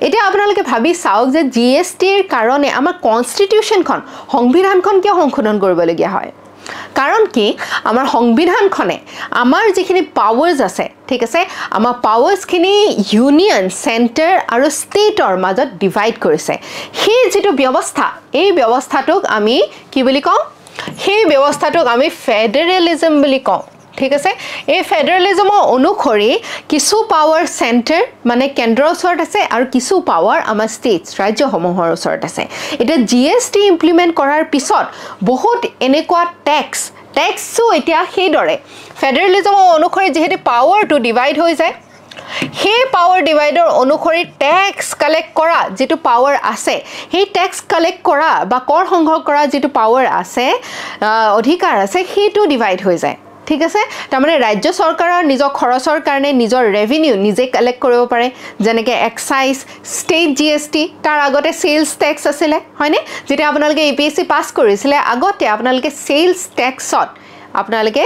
এতিয়া আপোনালোকে ভাবি চাওক যে জিএসটিৰ কাৰণে আমাৰ কনস্টিটিউশনখন সংবিধানখন কিয় সংশোধন কৰিবলগীয়া হয় কাৰণ কি আমাৰ সংবিধানখনে আমাৰ যিখিনি পাৱাৰছ আছে ঠিক আছে আমাৰ পাৱাৰছখিনি ইউনিয়ন সেন্টাৰ আৰু ষ্টেটৰ মাজত ডিভাইড কৰিছে সেই যেটো ব্যৱস্থা এই ব্যৱস্থাটোক আমি কি বুলি কওঁ সেই ব্যৱস্থাটোক আমি ফেডাৰেলিজম বুলি কওঁ ঠিক আছে এই ফেডাৰেলিজমৰ অনুসৰি কিছু পাৱাৰ সেন্টাৰ মানে কেন্দ্ৰৰ ওচৰত আছে আৰু কিছু পাৱাৰ আমাৰ ষ্টেটছ ৰাজ্যসমূহৰ ওচৰত আছে এটা জিএসটি ইমপ্লিমেন্ট কৰাৰ পিছত বহুত এনেকুৱা টেক্সও এতিয়া সেইদৰে ফেডাৰেলিজমৰ অনুসৰি যেহেতু পাৱাৰটো ডিভাইড হৈ যায় সেই পাৱাৰ ডিভাইডৰ অনুসৰি ট্যাক্স কালেক্ট কৰা যেটো পাৱাৰ আছে সেই ট্যাক্স কালেক্ট কৰা বা কৰ সংগ্ৰহ কৰা যেটো পাৱাৰ আছে অধিকাৰ আছে সেইটো ডিভাইড হৈ যায় ঠিক আছে তাৰমানে ৰাজ্য চৰকাৰৰ নিজৰ খৰচৰ কাৰণে নিজৰ ৰেভিনিউ নিজে কালেক্ট কৰিব পাৰে যেনেকৈ এক্সাইজ ষ্টেট জিএসটি তাৰ আগতে সেলছ ট্যাক্স আছিল হয়নে যেটা আপোনালোকে এপিএসসি পাস কৰিছিলে আগতে আপোনালোকে সেলছ ট্যাক্সত আপোনালোকে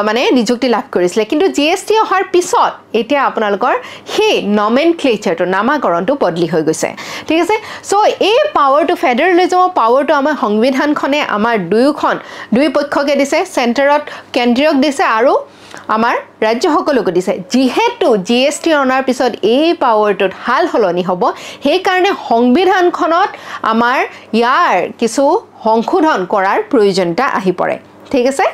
মানে নিযুক্তি লাভ কৰিছিল কিন্তু জিএসটি অহাৰ পিছত এতিয়া আপোনালোকৰ হে নমেনক্লেচাৰটো নামাকৰণটো বদলি হৈ গৈছে ঠিক আছে সো এই পাৱাৰটো ফেডাৰেলিজমৰ পাৱাৰটো আমাৰ সংবিধানখনে আমাৰ দুই পক্ষকে দিছে সেন্টাৰত কেন্দ্ৰীয়ক দিছে আৰু আমাৰ ৰাজ্যসকলক দিছে যেহেতু জিএসটি অনাৰ পিছত এই পাৱাৰটোত হাল হলনি হ'ব সেই কাৰণে সংবিধানখনত আমাৰ ইয়াৰ কিছু সংশোধন কৰাৰ প্ৰয়োজনীয়তা আহি পৰে ঠিক আছে